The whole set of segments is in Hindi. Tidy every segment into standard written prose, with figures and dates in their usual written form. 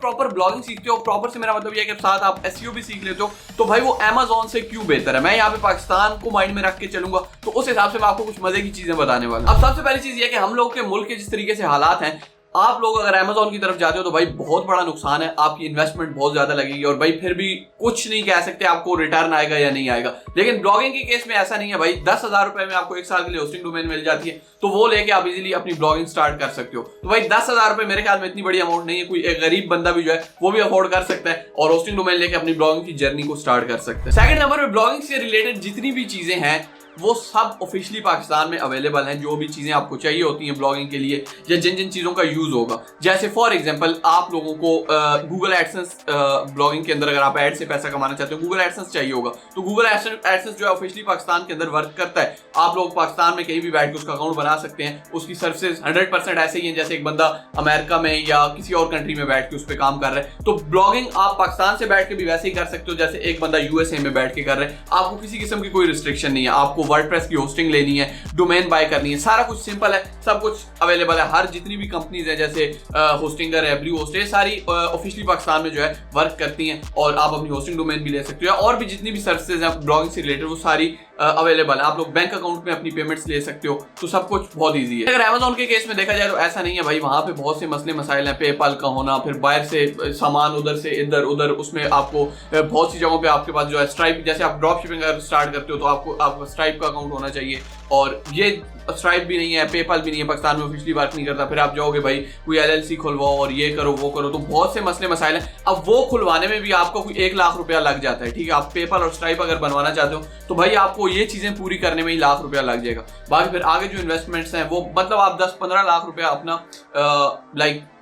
प्रॉपर ब्लॉगिंग सीखते हो, प्रॉपर से मेरा मतलब ये है कि साथ आप एसईओ भी सीख लेते हो, तो भाई वो अमेज़न से क्यों बेहतर है। मैं यहाँ पे पाकिस्तान को माइंड में रख के चलूंगा, तो उस हिसाब से मैं आपको कुछ मजे की चीजें बताने वाला हूं। अब सबसे पहली चीज ये कि हम लोग के मुल्क के जिस तरीके से हालात हैं, आप लोग अगर अमेज़न की तरफ जाते हो तो भाई बहुत बड़ा नुकसान है, आपकी इन्वेस्टमेंट बहुत ज्यादा लगेगी और भाई फिर भी कुछ नहीं कह सकते आपको रिटर्न आएगा या नहीं आएगा। लेकिन ब्लॉगिंग के केस में ऐसा नहीं है भाई, 10,000 रुपए में आपको 1 साल के लिए होस्टिंग डोमेन मिल जाती है, तो वो लेके आप इजीली अपनी ब्लॉगिंग स्टार्ट कर सकते हो। तो भाई 10,000 रुपए मेरे ख्याल में इतनी बड़ी अमाउंट नहीं है, कोई एक गरीब बंदा भी जो है वो भी अफोर्ड कर सकता है और होस्टिंग डोमेन लेके अपनी ब्लॉगिंग की जर्नी को स्टार्ट कर सकता है। सेकंड नंबर पे ब्लॉगिंग से रिलेटेड जितनी भी चीजें हैं वो सब ऑफिशियली पाकिस्तान में अवेलेबल हैं। जो भी चीजें आपको चाहिए होती हैं ब्लॉगिंग के लिए या जिन जिन चीजों का यूज होगा, जैसे फॉर एग्जांपल आप लोगों को गूगल एडसेंस ब्लॉगिंग के अंदर अगर आप एड से पैसा कमाना चाहते हो, गूगल एडसेंस चाहिए होगा, तो गूगल एडसेंस जो है ऑफिशियली पाकिस्तान के अंदर वर्क करता है। आप लोग पाकिस्तान में कहीं भी बैठ के उसका अकाउंट बना सकते हैं। उसकी सर्विसेज 100% ऐसे ही है जैसे एक बंदा अमेरिका में या किसी और कंट्री में बैठ के उस पर काम कर रहा है। तो ब्लॉगिंग आप पाकिस्तान से बैठ के भी वैसे ही कर सकते हो जैसे एक बंदा यूएसए में बैठ के कर रहे हैं। आपको किसी किस्म की कोई रिस्ट्रिक्शन नहीं है, आपको वर्डप्रेस की होस्टिंग लेनी है, डोमेन बाय करनी है, सारा कुछ सिंपल है, सब कुछ अवेलेबल है। हर जितनी भी कंपनीज है जैसे होस्टिंगर है, ब्लू होस्ट है, सारी ऑफिशियली पाकिस्तान में जो है वर्क करती हैं और आप अपनी होस्टिंग डोमेन भी ले सकते हो। और भी जितनी भी सर्विसेज हैं ब्लॉगिंग से रिलेटेड वो सारी अवेलेबल है। आप लोग बैंक अकाउंट में अपनी पेमेंट्स ले सकते हो, तो सब कुछ बहुत ईजी है। अगर अमेज़न के केस में देखा जाए तो ऐसा नहीं है भाई, वहां पे बहुत से मसले मसाइल हैं, पेपाल का होना, फिर बाहर से सामान उधर से इधर उधर, उसमें आपको बहुत सी जगहों पे आपके पास जो है स्ट्राइप, जैसे आप ड्रॉप शिपिंग अगर स्टार्ट करते हो तो आपको स्ट्राइप का अकाउंट होना चाहिए, और ये स्ट्राइप भी नहीं है, पेपाल भी नहीं है, पाकिस्तान में ऑफिशियली वर्क नहीं करता। फिर आप जाओगे भाई कोई LLC खुलवाओ और ये करो वो करो, तो बहुत से मसले मसाइल हैं। अब वो खुलवाने में भी आपको कोई 1 लाख रुपया लग जाता है, ठीक है। आप पेपाल और स्ट्राइप अगर बनवाना चाहते हो तो भाई आपको ये चीजें पूरी करने में ही लाख रुपया लग जाएगा। बाकी फिर आगे जो इन्वेस्टमेंट्स हैं वो मतलब आप 10-15 लाख रुपया अपना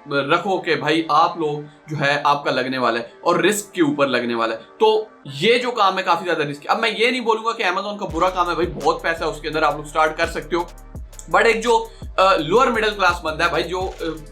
रखो कि भाई आप लोग जो है आपका लगने वाला है और रिस्क के ऊपर लगने वाला है। तो ये जो काम है काफी ज्यादा रिस्क। अब मैं ये नहीं बोलूंगा कि अमेज़न का बुरा काम है, भाई बहुत पैसा है उसके अंदर, आप लोग स्टार्ट कर सकते हो। बट एक जो लोअर मिडिल क्लास बंदा है भाई, जो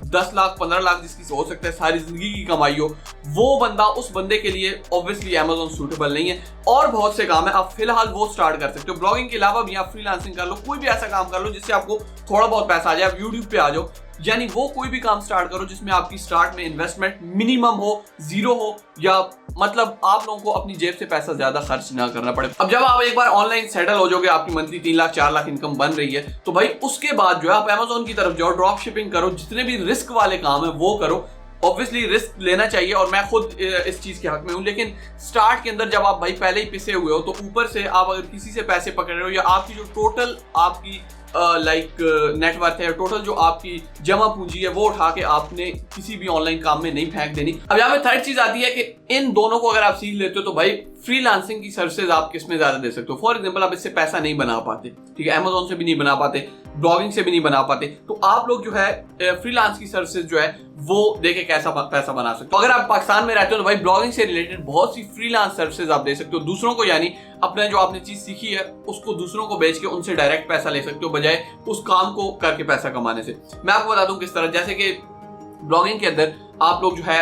10 लाख 15 लाख जिसकी हो सकता है सारी जिंदगी की कमाई हो, वो बंदा, उस बंदे के लिए ऑब्वियसली अमेज़न सूटेबल नहीं है। और बहुत से काम है आप फिलहाल वो स्टार्ट कर सकते हो। ब्लॉगिंग के अलावा भी आप फ्रीलांसिंग कर लो, कोई भी ऐसा काम कर लो जिससे आपको थोड़ा बहुत पैसा आ जाए। आप यूट्यूब पे आ जाओ, यानी वो कोई भी काम स्टार्ट करो जिसमें आपकी स्टार्ट में इन्वेस्टमेंट मिनिमम हो, जीरो हो, या मतलब आप लोगों को अपनी जेब से पैसा ज्यादा खर्च ना करना पड़े। अब जब आप एक बार ऑनलाइन सेटल हो जाओगे, आपकी मंथली 3 लाख 4 लाख इनकम बन रही है, तो भाई उसके बाद जो है आप अमेज़न की तरफ जाओ, ड्रॉप शिपिंग करो, जितने भी रिस्क वाले काम है वो करो। ऑब्वियसली रिस्क लेना चाहिए और मैं खुद इस चीज के हक में हूं, लेकिन स्टार्ट के अंदर जब आप भाई पहले ही पिसे हुए हो, तो ऊपर से आप अगर किसी से पैसे पकड़ रहे हो या आपकी जो टोटल आपकी नेटवर्थ है, टोटल जो आपकी जमा पूंजी है, वो उठा के आपने किसी भी ऑनलाइन काम में नहीं फेंक देनी। अब यहाँ पे थर्ड चीज आती है कि इन दोनों को अगर आप सीख लेते हो तो भाई फ्रीलांसिंग की सर्विसेज आप किसमें ज्यादा दे सकते हो। फॉर एग्जांपल आप इससे पैसा नहीं बना पाते, ठीक है, अमेज़न से भी नहीं बना पाते, ब्लॉगिंग से भी नहीं बना पाते, तो आप लोग जो है फ्रीलांस की सर्विसेज जो है वो देके कैसा पैसा बना सकते हो। अगर आप पाकिस्तान में रहते हो तो भाई ब्लॉगिंग से रिलेटेड बहुत सी फ्रीलांस सर्विसेज आप दे सकते हो दूसरों को, यानी अपने जो आपने चीज सीखी है उसको दूसरों को बेच के उनसे डायरेक्ट पैसा ले सकते हो, बजाय उस काम को करके पैसा कमाने से। मैं आपको बता दूं किस तरह, जैसे कि ब्लॉगिंग के अंदर आप लोग जो है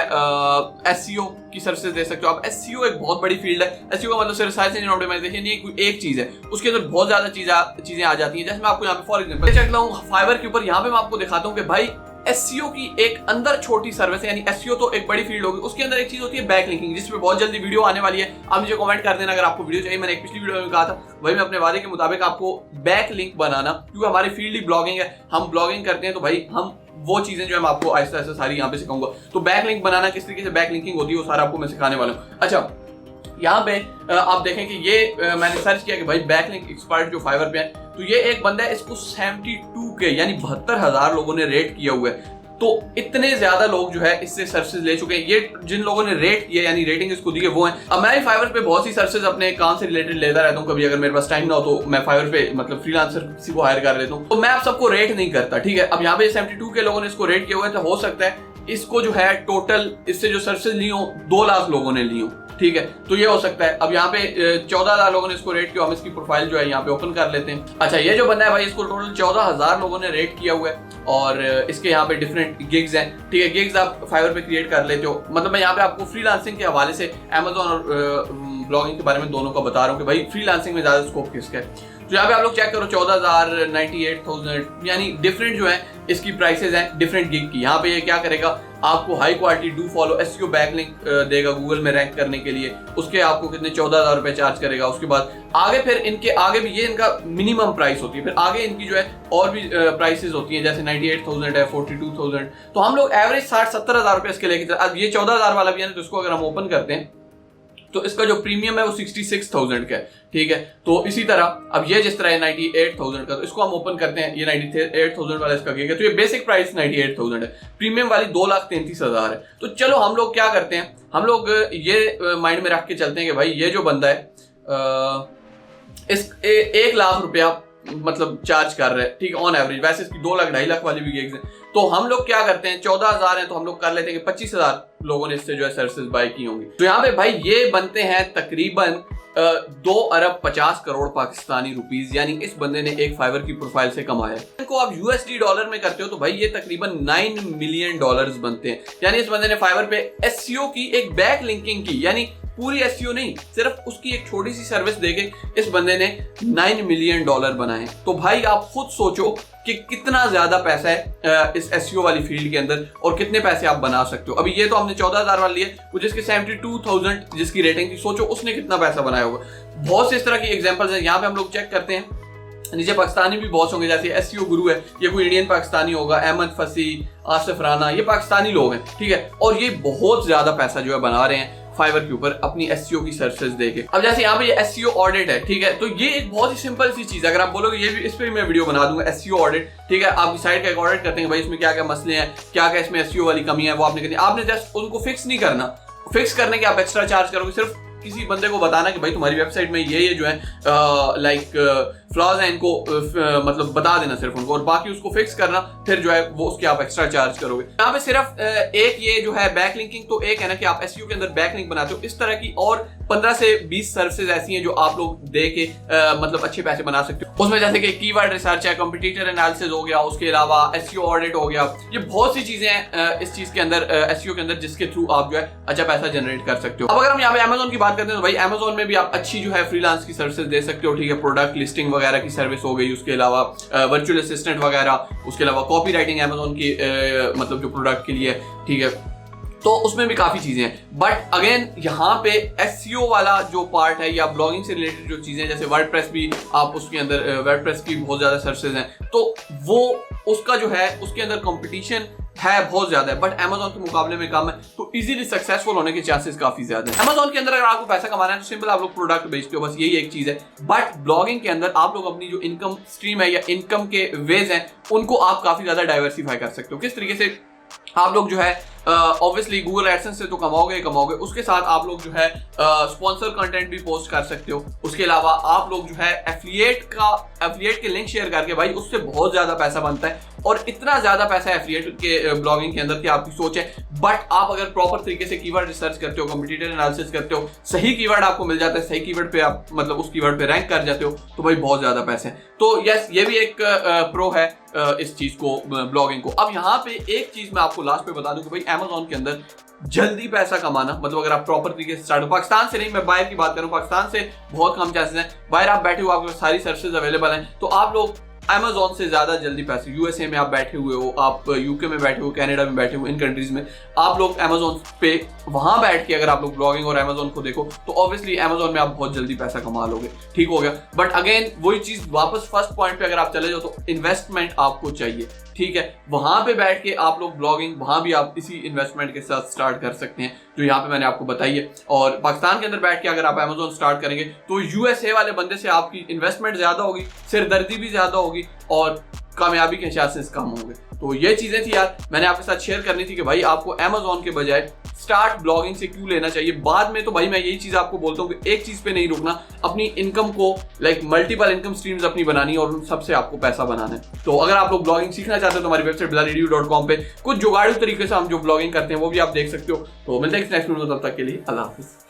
SEO की सर्विसेज दे सकते हो। आप SEO एक बहुत बड़ी फील्ड है। SEO का मतलब सिर्फ सर्च इंजन ऑप्टिमाइजेशन नहीं, कोई एक चीज है, उसके अंदर बहुत ज्यादा चीजें आ जाती हैं। जैसे मैं आपको यहाँ पे फॉर एग्जांपल चलता हूँ फाइवर के ऊपर, यहाँ पे मैं आपको दिखाता हूँ कि भाई SEO की एक अंदर छोटी सर्विस है, यानी SEO तो एक बड़ी फील्ड होगी, उसके अंदर एक चीज होती है बैक लिंकिंग, जिसपे बहुत जल्दी वीडियो आने वाली है। आप मुझे कमेंट कर देना अगर आपको वीडियो चाहिए। मैंने एक पिछली वीडियो में कहा था, भाई मैं अपने वादे के मुताबिक आपको बैक लिंक बनाना, क्योंकि हमारी फील्ड ही ब्लॉगिंग है, हम ब्लॉगिंग करते हैं, तो भाई हम वो चीजें जो है मैं आपको आहिस्ता आहिस्ता सारी यहाँ पे सिखाऊंगा। तो बैक लिंक बनाना, किस तरीके से बैक लिंकिंग होती है, वो सारा आपको मैं सिखाने वाला हूँ। अच्छा, यहाँ पे आप देखें कि ये मैंने सर्च किया कि भाई बैकलिंक एक्सपर्ट जो फाइवर पे है, तो ये एक बंदा है, इसको 72K यानी 72,000 लोगों ने रेट किया हुआ है। तो इतने ज्यादा लोग जो है इससे सर्विसेज ले चुके हैं। ये जिन लोगों ने रेट किया यानी रेटिंग इसको दी है वो है। अब मैं फाइवर पे बहुत सी सर्विसेज अपने काम से रिलेटेड लेता रहता हूँ, कभी अगर मेरे पास टाइम ना हो तो मैं फाइवर पे मतलब फ्रीलांसर किसी को हायर कर लेता हूँ। तो मैं आप सबको रेट नहीं करता, ठीक है। अब यहाँ पे 72K लोगों ने इसको रेट किया हुआ है, तो हो सकता है इसको जो है टोटल इससे जो सर्विसेज ली हो 2 लाख लोगों ने ली हो, ठीक है, तो ये हो सकता है। अब यहाँ पे 14,000 लोगों ने इसको रेट किया। हम इसकी प्रोफाइल जो है यहाँ पे ओपन कर लेते हैं। अच्छा, ये जो बंदा है भाई इसको टोटल 14,000 लोगों ने रेट किया हुआ है और इसके यहाँ पे डिफरेंट गिग्स हैं, ठीक है। गिग्स आप फाइवर पे क्रिएट कर लेते हो। मतलब मैं यहाँ पे आपको फ्रीलांसिंग के हवाले से अमेज़न और ब्लॉगिंग के बारे में दोनों का बता रहा हूँ कि भाई फ्रीलांसिंग में ज्यादा स्कोप किसका है। तो यहाँ पे आप लोग चेक करो 14,000, 98,000, यानी डिफरेंट जो है इसकी प्राइसेस हैं डिफरेंट गिग की। यहाँ पे ये क्या करेगा, आपको high quality do follow SEO backlink देगा गूगल में रैंक करने के लिए, उसके आपको कितने 14,000 रुपए चार्ज करेगा। उसके बाद आगे फिर इनके आगे भी ये इनका मिनिमम प्राइस होती है, फिर आगे इनकी जो है और भी प्राइसेस होती हैं, जैसे 98,000 है, 42,000। तो हम लोग एवरेज 60-70,000 रुपए इसके लेके, अब ये 14,000 वाला भी है, तो इसको अगर हम ओपन करते हैं तो इसका जो प्रीमियम है वो 66,000 का है, ठीक है। तो इसी तरह अब ये जिस तरह है 98,000 का, तो इसको हम ओपन करते हैं, ये 98,000 वाला इसका गिग है, तो ये बेसिक प्राइस 98,000 है, प्रीमियम वाली 2,33,000 है। तो चलो हम लोग क्या करते हैं, हम लोग ये माइंड में रख के चलते हैं कि भाई ये जो बंदा है इस 1 लाख रुपया मतलब चार्ज कर रहे हैं, ठीक है, ऑन एवरेज। वैसे इसकी 2 लाख 2.5 लाख वाली भी गिग्स हैं। तो हम लोग क्या करते हैं, 14,000 है तो हम लोग कर लेते हैं कि 25,000 लोगों ने इससे जो है सर्विसेज बाय की होंगी। तो यहाँ पे भाई ये बनते हैं तकरीबन 2,50,00,000 पाकिस्तानी रुपीस, यानी इस बंदे ने एक फाइवर की प्रोफाइल से कमाया है। इनको आप यूएसडी डॉलर में करते हो तो भाई ये तकरीबन $9 मिलियन बनते हैं। यानी इस बंदे ने फाइवर पे एसईओ की एक बैक लिंकिंग की, यानी पूरी एसईओ नहीं, सिर्फ उसकी एक छोटी सी सर्विस देके इस बंदे ने $9 मिलियन बनाए। तो भाई आप खुद सोचो कि कितना ज्यादा पैसा है इस एसईओ वाली फील्ड के अंदर और कितने पैसे आप बना सकते हो। अभी ये तो हमने 14,000 वाला लिए, वो जिसके 72,000 जिसकी रेटिंग थी, सोचो उसने कितना पैसा बनाया होगा। बहुत से इस तरह की एग्जांपल्स हैं। यहाँ पे हम लोग चेक करते हैं, नीचे पाकिस्तानी भी बहुत होंगे, जैसे एसईओ गुरु है, ये कोई इंडियन पाकिस्तानी होगा, अहमद फसी, आसिफ राना, ये पाकिस्तानी लोग हैं, ठीक है, और ये बहुत ज्यादा पैसा जो है बना रहे हैं फाइवर के ऊपर अपनी एसईओ की सर्विसेज देके। अब जैसे यहाँ पे ये एसईओ ऑडिट है, ठीक है, तो ये एक बहुत ही सिंपल सी चीज है। अगर आप बोलोगे ये भी, इस पे भी मैं वीडियो बना दूंगा, एसईओ ऑडिट, ठीक है, आपकी साइट का एक ऑडिट करते हैं भाई इसमें क्या क्या मसले हैं, क्या क्या इसमें एसईओ वाली कमी है, वो आपने करनी। आपने जस्ट उनको फिक्स नहीं करना, फिक्स करने के आप एक्स्ट्रा चार्ज करोगे, सिर्फ किसी बंदे को बताना कि भाई तुम्हारी वेबसाइट में ये जो है लाइक फ्लॉज है, इनको मतलब बता देना सिर्फ उनको, और बाकी उसको फिक्स करना, फिर जो है वो उसके आप एक्स्ट्रा चार्ज करोगे। यहाँ पे सिर्फ एक ये जो है बैक लिंकिंग, तो एक है ना कि आप एसईओ के अंदर बैक लिंक बनाते हो, इस तरह की और 15 से 20 सर्विसेज ऐसी हैं जो आप लोग दे के मतलब अच्छे पैसे बना सकते हो। उसमें जैसे कि कीवर्ड रिसर्च है, कंपटीटर एनालिसिस हो गया, उसके अलावा एसईओ ऑडिट हो गया, ये बहुत सी चीजें हैं इस चीज के अंदर, एसईओ के अंदर, जिसके थ्रू आप जो है अच्छा पैसा जनरेट कर सकते हो। अब अगर हम यहाँ पे अमेजोन की बात करते हैं तो भाई अमेजोन में भी आप अच्छी जो है फ्रीलांस की सर्विसेज दे सकते हो, ठीक है, प्रोडक्ट लिस्टिंग वगैरह की सर्विस हो गई, उसके अलावा वर्चुअल असिस्टेंट वगैरह, उसके अलावा कॉपी राइटिंग अमेजोन की मतलब जो प्रोडक्ट के लिए, ठीक है, तो उसमें भी काफी चीजें हैं। बट अगेन यहाँ पे एसईओ वाला जो पार्ट है या ब्लॉगिंग से रिलेटेड जो चीजें, जैसे वर्डप्रेस भी आप उसके अंदर, वर्डप्रेस की बहुत ज्यादा सर्विसेज हैं, तो वो उसका जो है उसके अंदर कंपटीशन है बहुत ज्यादा है, बट Amazon के मुकाबले में कम है, तो इजीली सक्सेसफुल होने के चांसेस काफी ज्यादा है। Amazon के अंदर अगर आपको पैसा कमाना है तो सिंपल आप लोग प्रोडक्ट बेचते हो, बस यही एक चीज है। बट ब्लॉगिंग के अंदर आप लोग अपनी जो इनकम स्ट्रीम है या इनकम के वेज हैं उनको आप काफी ज्यादा डाइवर्सिफाई कर सकते हो। किस तरीके से आप लोग जो है ऑब्वियसली गूगल एडसेंस से तो कमाओगे, उसके साथ आप लोग जो है स्पॉन्सर कंटेंट भी पोस्ट कर सकते हो। उसके अलावा आप लोग जो है एफिलिएट के लिंक शेयर करके भाई उससे बहुत ज्यादा पैसा बनता है, और इतना ज्यादा पैसा एफिलिएट के ब्लॉगिंग के अंदर की आपकी सोच है। बट आप अगर प्रॉपर तरीके से कीवर्ड रिसर्च करते हो, कंपटीटर एनालिसिस करते हो, सही कीवर्ड आपको मिल जाता है, सही कीवर्ड पे आप मतलब उस कीवर्ड पे रैंक कर जाते हो, तो भाई बहुत ज्यादा पैसे हैं। तो यस, ये भी एक प्रो है इस चीज को, ब्लॉगिंग को। अब यहाँ पे एक चीज मैं आपको लास्ट पे बता दूं कि भाई Amazon के अंदर जल्दी पैसा कमाना, मतलब अगर आप प्रॉपर तरीके से स्टार्ट हो, पाकिस्तान से नहीं, मैं बाहर की बात करूं, पाकिस्तान से बहुत कम चांसेस हैं। बाहर आप बैठे हो, आपके पास सारी सर्विसेज अवेलेबल हैं, तो आप लोग Amazon से ज्यादा जल्दी पैसे, यूएसए में आप बैठे हुए हो, आप यूके में बैठे हो, कनाडा में बैठे हो, इन कंट्रीज में आप लोग Amazon पे वहां बैठ के अगर आप लोग ब्लॉगिंग और Amazon को देखो तो ऑब्वियसली Amazon में आप बहुत जल्दी पैसा कमा लोगे, ठीक हो गया। बट अगेन वही चीज वापस फर्स्ट पॉइंट पे अगर आप चले जाओ तो इन्वेस्टमेंट आपको चाहिए, ठीक है, वहां पे बैठ के आप लोग ब्लॉगिंग वहां भी आप इसी इन्वेस्टमेंट के साथ स्टार्ट कर सकते हैं जो यहाँ पे मैंने आपको बताई है। और पाकिस्तान के अंदर बैठ के अगर आप Amazon स्टार्ट करेंगे तो यूएसए वाले बंदे से आपकी इन्वेस्टमेंट ज्यादा होगी, सिरदर्दी भी ज्यादा होगी और कामयाबी के चांसेस कम होंगे। तो ये चीजें थी यार, मैंने आपके साथ शेयर करनी थी कि भाई आपको Amazon के बजाय स्टार्ट ब्लॉगिंग से क्यों लेना चाहिए। बाद में तो भाई मैं यही चीज आपको बोलता हूँ कि एक चीज पे नहीं रुकना, अपनी इनकम को लाइक मल्टीपल इनकम स्ट्रीम्स अपनी बनानी है और उन सबसे आपको पैसा बनाना है। तो अगर आप लोग ब्लॉगिंग सीखना चाहते हो तो हमारी वेबसाइट bilalredu.com पे कुछ जुगाड़ू तरीके से हम जो ब्लॉगिंग करते हैं वो भी आप देख सकते हो। तो मिलते हैं नेक्स्ट वीडियो में, तब तक के लिए अल्लाह हाफिज।